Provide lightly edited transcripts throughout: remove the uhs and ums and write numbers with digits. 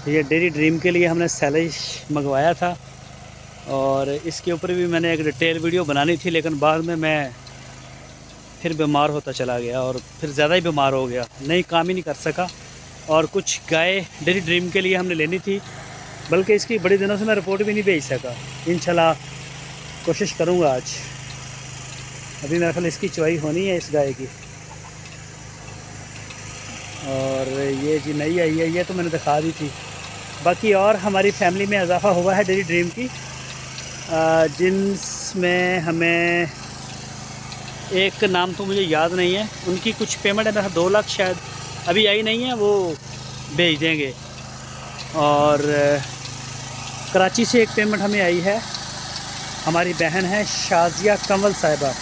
ये dairy dream के लिए हमने सैलेज मंगवाया था और इसके ऊपर भी मैंने एक डिटेल वीडियो बनानी थी, लेकिन बाद में मैं फिर बीमार होता चला गया और फिर ज़्यादा ही बीमार हो गया, नहीं काम ही नहीं कर सका। और कुछ गाय डेयरी ड्रीम के लिए हमने लेनी थी, बल्कि इसकी बड़ी दिनों से मैं रिपोर्ट भी नहीं भेज सका। इंशाल्लाह कोशिश करूँगा आज। अभी मेरे ख्याल इसकी चुवाई होनी है इस गाय की। और ये जी नई आई है, ये तो मैंने दिखा दी थी। बाकी और हमारी फैमिली में इजाफ़ा हुआ है डेयरी ड्रीम की, जिनमें हमें एक नाम तो मुझे याद नहीं है, उनकी कुछ पेमेंट है मेरा 2 लाख शायद अभी आई नहीं है, वो भेज देंगे। और कराची से एक पेमेंट हमें आई है, हमारी बहन है शाजिया कंवल साहिबा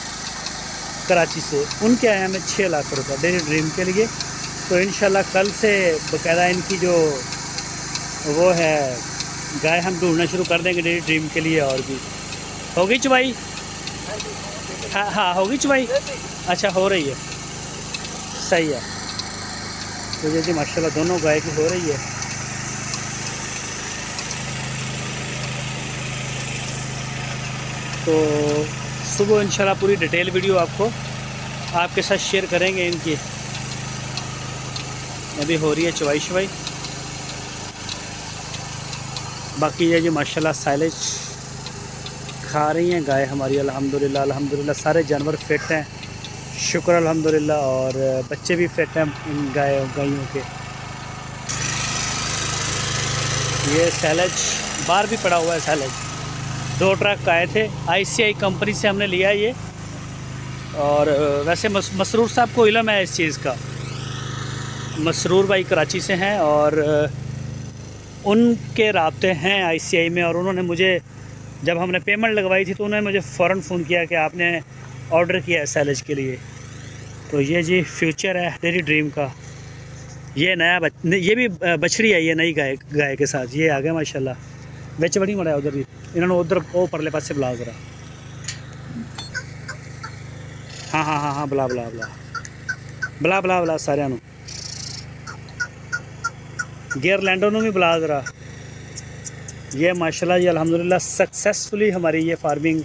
कराची से, उनके आए हमें 6 लाख रुपये डेयरी ड्रीम के लिए। तो इंशाल्लाह कल से बाकायदा इनकी जो वो है गाय हम ढूंढना शुरू कर देंगे डेयरी ड्रीम के लिए। और भी होगी चुवाई? हाँ हाँ होगी चुवाई। अच्छा हो रही है, सही है। तो ये जी माशाल्लाह दोनों गाय की हो रही है। तो सुबह इंशाल्लाह पूरी डिटेल वीडियो आपको आपके साथ शेयर करेंगे इनकी। अभी हो रही है चवाई शवाई। बाकी ये जी माशाल्लाह साइलेज खा रही हैं गाय हमारी। अल्हम्दुलिल्लाह अल्हम्दुलिल्लाह सारे जानवर फिट हैं, शुक्र अल्हम्दुलिल्लाह। और बच्चे भी फिट हैं इन गायों के। ये सैलेज बाहर भी पड़ा हुआ है सैलेज, 2 ट्रक आए थे, ICI कंपनी से हमने लिया ये। और वैसे मसरूर साहब को इल्म है इस चीज़ का, मसरूर भाई कराची से हैं और उनके राब्ते हैं ICI में। और उन्होंने मुझे जब हमने पेमेंट लगवाई थी तो उन्होंने मुझे फ़ौरन फ़ोन किया कि आपने ऑर्डर किया है सैलेज के लिए। तो ये जी फ्यूचर है डेयरी ड्रीम का। ये नया ये भी बछड़ी है, ये नई गाय के साथ ये आ गया माशाल्लाह। बिच बड़ी मड़ा उधर भी, इन्होंने उधर वो परले पासे बुला जरा। हाँ हाँ हाँ हाँ बुला बुला बुला बुला बुला बुला सारिਆਂ ਨੂੰ। गेयरलैंडों ਨੂੰ भी बुला ज़रा। ये माशाल्लाह जी अल्हम्दुलिल्लाह सक्सेसफुली हमारी ये फार्मिंग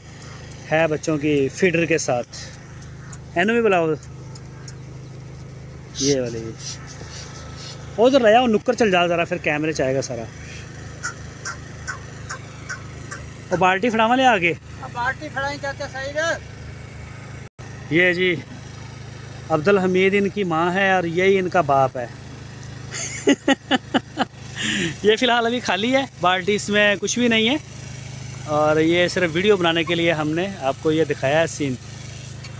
है बच्चों की फीडर के साथ। इन्हों भी बुलाओ, ये वाले उधर ले जाओ, नुक्कर चल जाओ ज़रा, फिर कैमरे च आएगा सारा। और बाल्टी फड़ावा ले आगे, बाल्टी फड़ाई चाचा सही है। ये जी अब्दुल हमीद इनकी माँ है और यही इनका बाप है। ये फ़िलहाल अभी खाली है बाल्टी, इसमें कुछ भी नहीं है। और ये सिर्फ वीडियो बनाने के लिए हमने आपको ये दिखाया है सीन।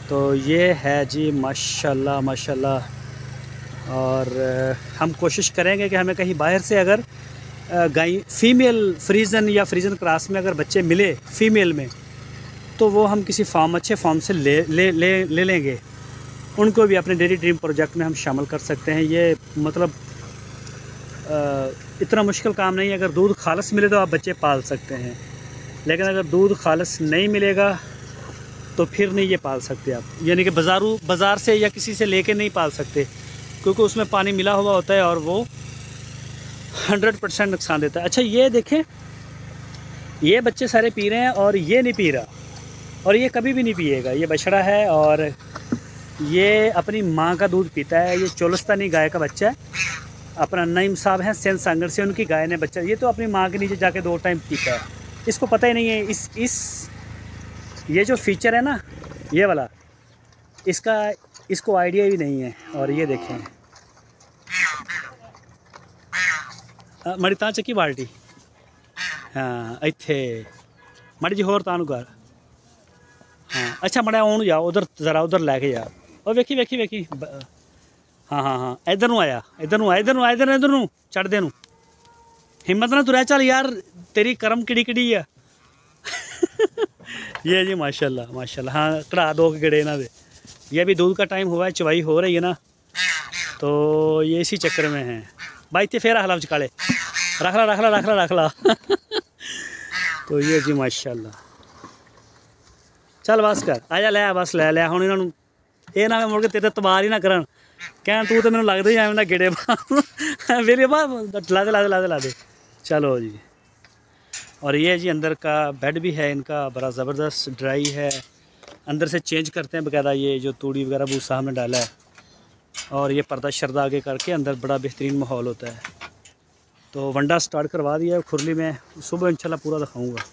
तो ये है जी माशाल्लाह माशाल्लाह। और हम कोशिश करेंगे कि हमें कहीं बाहर से अगर गाय फीमेल फ्रीजन या फ्रीजन क्रॉस में अगर बच्चे मिले फीमेल में, तो वो हम किसी फार्म अच्छे फार्म से ले लेंगे। उनको भी अपने डेयरी ड्रीम प्रोजेक्ट में हम शामिल कर सकते हैं। ये मतलब इतना मुश्किल काम नहीं है। अगर दूध खालस मिले तो आप बच्चे पाल सकते हैं, लेकिन अगर दूध खालस नहीं मिलेगा तो फिर नहीं ये पाल सकते आप। यानी कि बाज़ार से या किसी से लेके नहीं पाल सकते, क्योंकि उसमें पानी मिला हुआ होता है और वो 100% नुकसान देता है। अच्छा ये देखें, ये बच्चे सारे पी रहे हैं और ये नहीं पी रहा, और ये कभी भी नहीं पिएगा। ये बछड़ा है और ये अपनी माँ का दूध पीता है। ये चोलस्तानी गाय का बच्चा है। अपना नईम साहब हैं सेंट सांगर से, उनकी गाय ने बच्चा, ये तो अपनी माँ के नीचे जाके 2 टाइम पीता है। इसको पता ही नहीं है ये जो फीचर है ना ये वाला, इसको आइडिया भी नहीं है। और ये देखें मड़ी ता चक्की बाल्टी, हाँ इत्थे मड़ी जी होर तानू कर। हाँ अच्छा मड़ा आउण जाओ उधर ज़रा, उधर लैके जा। और वेखी वेखी वेखी, हाँ हाँ हाँ इधर नूं आया, इधर नूं इधर नूं चढ़दे नूं। हिम्मत ना तुरै चल यार, तेरी करम किड़ी है। ये जी माशाल्लाह माशाल्लाह। हाँ कढ़ा 2 गेड़े इन्हां दे। ये भी दूध का टाइम हुआ है, चवाई हो रही है ना, तो ये इसी चक्कर में है। भाई इतने फिर हलाव चकाले रख ला। तो ये जी माशाल्लाह। चल बस कर आजा ले, बस ले लिया हुण। इन्हों ये ना मुड़ के तेरे तबार ही ना करन, कहन तू तो मैनूं लगदा ही एवें दा गेड़े मेरे ला दे। चलो जी। और ये जी अंदर का बेड भी है इनका, बड़ा ज़बरदस्त ड्राई है। अंदर से चेंज करते हैं बकायदा, ये जो तूड़ी वगैरह भूसा हमने डाला है। और ये पर्दा शर्दा आगे करके अंदर बड़ा बेहतरीन माहौल होता है। तो वंडा स्टार्ट करवा दिया है खुरली में, सुबह इंशाल्लाह पूरा दिखाऊंगा।